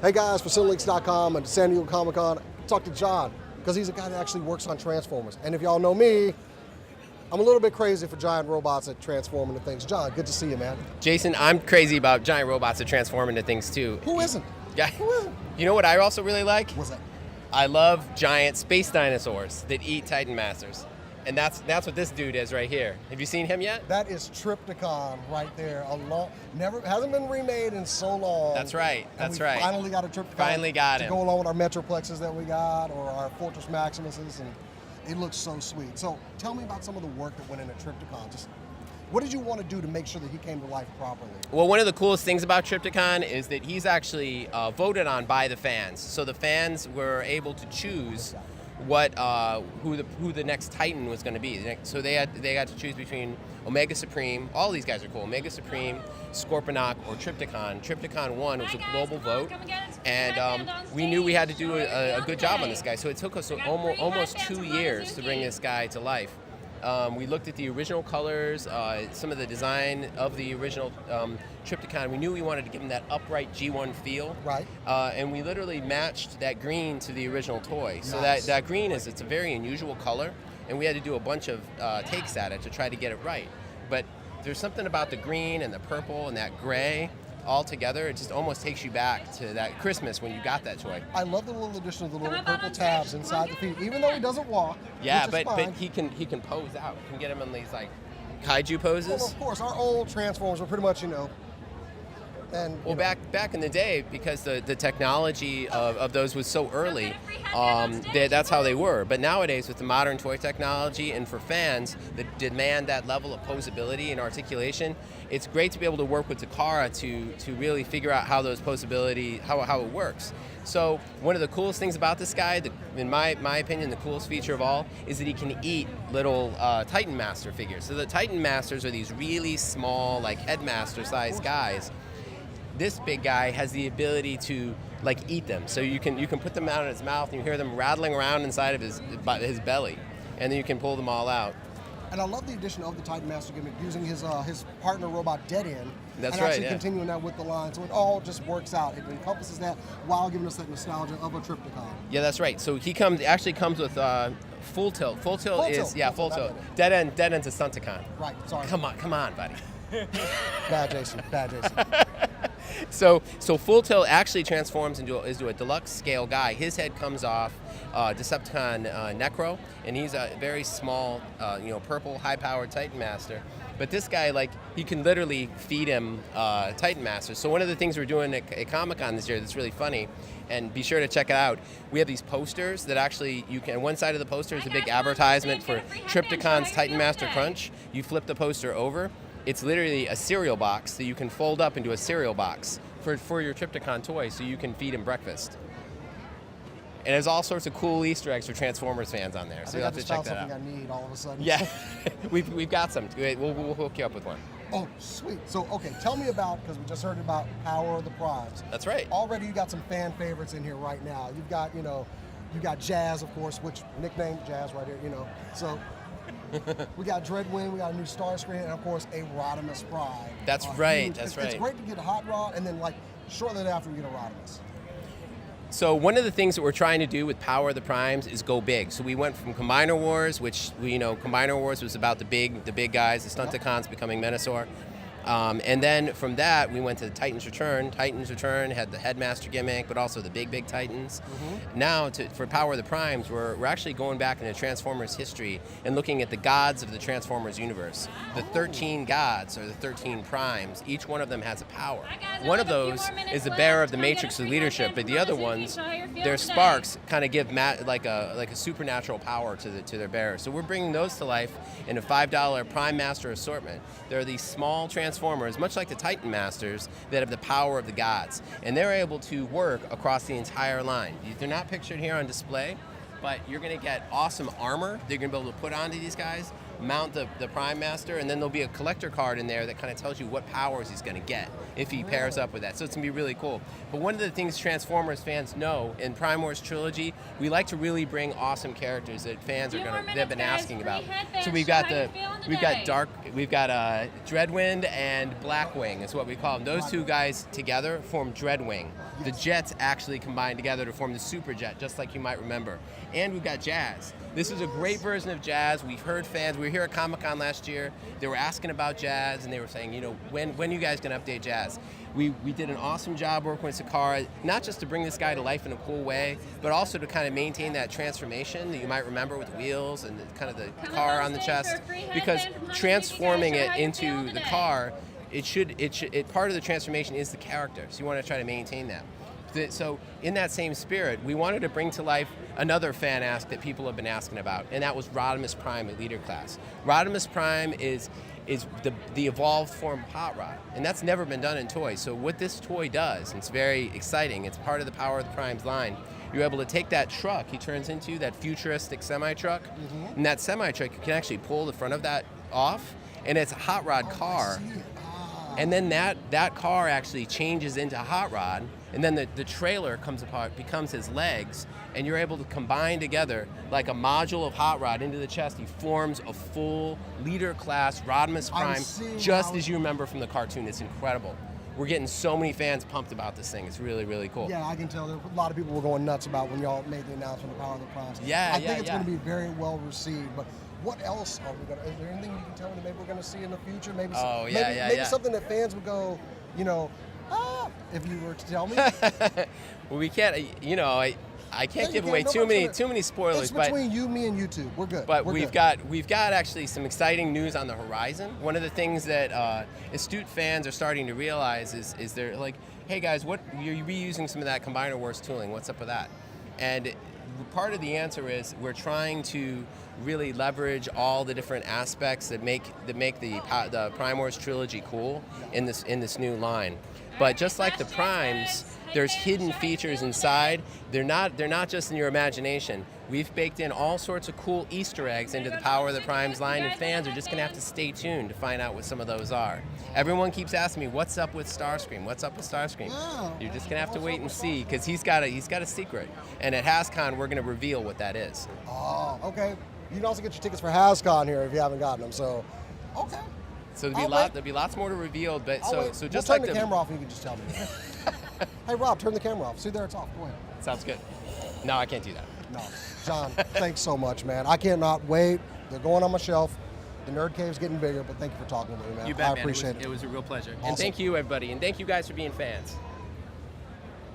Hey guys, FacilityLeaks.com and San Diego Comic-Con. Talk to John, because he's a guy that actually works on Transformers. And if y'all know me, I'm a little bit crazy for giant robots that transform into things. John, good to see you, man. Jason, I'm crazy about giant robots that transform into things too. Who isn't? Yeah. Who isn't? You know what I also really like? What's that? I love giant space dinosaurs that eat Titan Masters. And that's what this dude is right here. Have you seen him yet? That is Trypticon right there. Hasn't been remade in so long. That's right. That's right. Finally got a Trypticon. Finally got him. To go along with our Metroplexes that we got, or our Fortress Maximuses, and it looks so sweet. So tell me about some of the work that went into Trypticon. Just what did you want to do to make sure that he came to life properly? Well, one of the coolest things about Trypticon is that he's actually voted on by the fans. So the fans were able to choose who the next Titan was going to be. So they got to choose between Omega Supreme. All these guys are cool. Omega Supreme, Scorponok, or Trypticon. Trypticon 1 was a global vote, and we knew we had to do a good job on this guy. So it took us almost 2 years to bring this guy to life. We looked at the original colors, some of the design of the original Trypticon. We knew we wanted to give him that upright G1 feel. Right. And we literally matched that green to the original toy. So Nice. that green it's a very unusual color, and we had to do a bunch of takes at it to try to get it right. But there's something about the green and the purple and that gray all together, it just almost takes you back to that Christmas when you got that toy. I love the little addition of the little purple tabs inside the feet, even though he doesn't walk. Yeah, which is but fine. he can pose out. You can get him in these like kaiju poses. Well, of course, our old Transformers were pretty much, and Well, back in the day, because the technology of those was so early, that's how they were. But nowadays, with the modern toy technology and for fans that demand that level of posability and articulation, it's great to be able to work with Takara to really figure out how those posability, how it works. So one of the coolest things about this guy, in my opinion, the coolest feature of all, is that he can eat little Titan Master figures. So the Titan Masters are these really small, like Headmaster sized guys. This big guy has the ability to eat them. So you can put them out in his mouth and you hear them rattling around inside of his belly, and then you can pull them all out. And I love the addition of the Titan Master gimmick, using his partner robot Dead End. That's and right, actually yeah. continuing that with the line. So it all just works out. It encompasses that while giving us that nostalgia of a Trypticon. Yeah, that's right. So he actually comes with Full Tilt. Full Tilt is Full Tilt. Dead End's a Stunticon. Right. Sorry. Come on, buddy. Bad Jason. So Full Tilt actually transforms into a deluxe scale guy. His head comes off Decepticon Necro, and he's a very small, purple, high-powered Titan Master. But this guy, he can literally feed him Titan Masters. So one of the things we're doing at Comic-Con this year that's really funny, and be sure to check it out, we have these posters that actually one side of the poster is a big advertisement for Trypticon's Titan Master Crunch. You flip the poster over, it's literally a cereal box that you can fold up into a cereal box for your Trypticon toy, so you can feed him breakfast. And there's all sorts of cool Easter eggs for Transformers fans on there, so you'll have to check that out. I need all of a sudden. Yeah, we've got some. We'll hook you up with one. Oh, sweet. So, okay, tell me about, because we just heard about Power of the Primes. That's right. Already you got some fan favorites in here right now. You've got, you got Jazz, of course, which nicknamed Jazz right here, So we got Dreadwing, we got a new Starscream, and of course a Rodimus Prime. That's right. Huge. That's It's great to get a Hot Rod, and then shortly thereafter we get a Rodimus. So one of the things that we're trying to do with Power of the Primes is go big. So we went from Combiner Wars, which Combiner Wars was about the big guys, the Stunticons becoming Menasor. And then from that, we went to Titans Return. Titans Return had the Headmaster gimmick, but also the big Titans. Mm-hmm. Now, for Power of the Primes, we're actually going back into Transformers history and looking at the gods of the Transformers universe. The 13 gods, or the 13 primes, each one of them has a power. One of those is the bearer of the Matrix of leadership, but the other ones, their sparks kind of give like a supernatural power to their bearer. So we're bringing those to life in a $5 Prime Master assortment. There are these small Transformers, much like the Titan Masters, that have the power of the gods. And they're able to work across the entire line. They're not pictured here on display, but you're going to get awesome armor that you're going to be able to put onto these guys, mount the Prime Master, and then there'll be a collector card in there that kind of tells you what powers he's going to get if he pairs up with that. So it's going to be really cool. But one of the things Transformers fans know, in Prime Wars Trilogy, we like to really bring awesome characters that fans are they've been asking about. So we've got Dreadwind and Blackwing is what we call them. Those two guys together form Dreadwing. The jets actually combine together to form the Super Jet, just like you might remember. And we've got Jazz. This is a great version of Jazz. We've heard fans. We were here at Comic-Con last year. They were asking about Jazz, and they were saying, when are you guys going to update Jazz? We did an awesome job working with Sakara, not just to bring this guy to life in a cool way, but also to kind of maintain that transformation that you might remember with wheels and kind of the car on the chest. Because transforming it into the car, part of the transformation is the character, so you want to try to maintain that. So in that same spirit, we wanted to bring to life another fan ask that people have been asking about, and that was Rodimus Prime at Leader Class. Rodimus Prime is the evolved form of Hot Rod, and that's never been done in toys. So what this toy does, and it's very exciting, it's part of the Power of the Primes line, you're able to take that truck he turns into, that futuristic semi-truck, and that semi-truck, you can actually pull the front of that off, and it's a Hot Rod car. And then that car actually changes into Hot Rod, and then the trailer comes apart, becomes his legs, and you're able to combine together like a module of Hot Rod into the chest. He forms a full Leader Class Rodimus Prime, just as you remember from the cartoon. It's incredible. We're getting so many fans pumped about this thing. It's really, really cool. Yeah, I can tell a lot of people were going nuts about when y'all made the announcement of Power of the Primes. I think it's going to be very well received, but what else are we going to, is there anything you can tell me that maybe we're going to see in the future? Maybe something that fans would go, if you were to tell me? Well, we can't, I can't give away too many spoilers. It's between you, me, and YouTube. We're good. But we've got actually some exciting news on the horizon. One of the things that astute fans are starting to realize is they're like, hey guys, you're reusing some of that Combiner Wars tooling. What's up with that? And part of the answer is we're trying to really leverage all the different aspects that make the Prime Wars trilogy cool in this new line. But just like the Primes, there's hidden features inside. They're not just in your imagination. We've baked in all sorts of cool Easter eggs into the Power of the Primes line, and fans are just going to have to stay tuned to find out what some of those are. Everyone keeps asking me, what's up with Starscream? What's up with Starscream? You're just going to have to wait and see, because he's got a secret. And at HasCon, we're going to reveal what that is. Oh, okay. You can also get your tickets for HasCon here if you haven't gotten them. So, okay. So there'll be lots more to reveal. But so just turn the camera off, and you can just tell me. Hey Rob, turn the camera off. See there, it's off. Go ahead. Sounds good. No, I can't do that. No, John, thanks so much, man. I cannot wait. They're going on my shelf. The Nerd Cave's getting bigger, but thank you for talking to me, man. You bet, I appreciate it. It was a real pleasure. Awesome. And thank you, everybody. And thank you guys for being fans.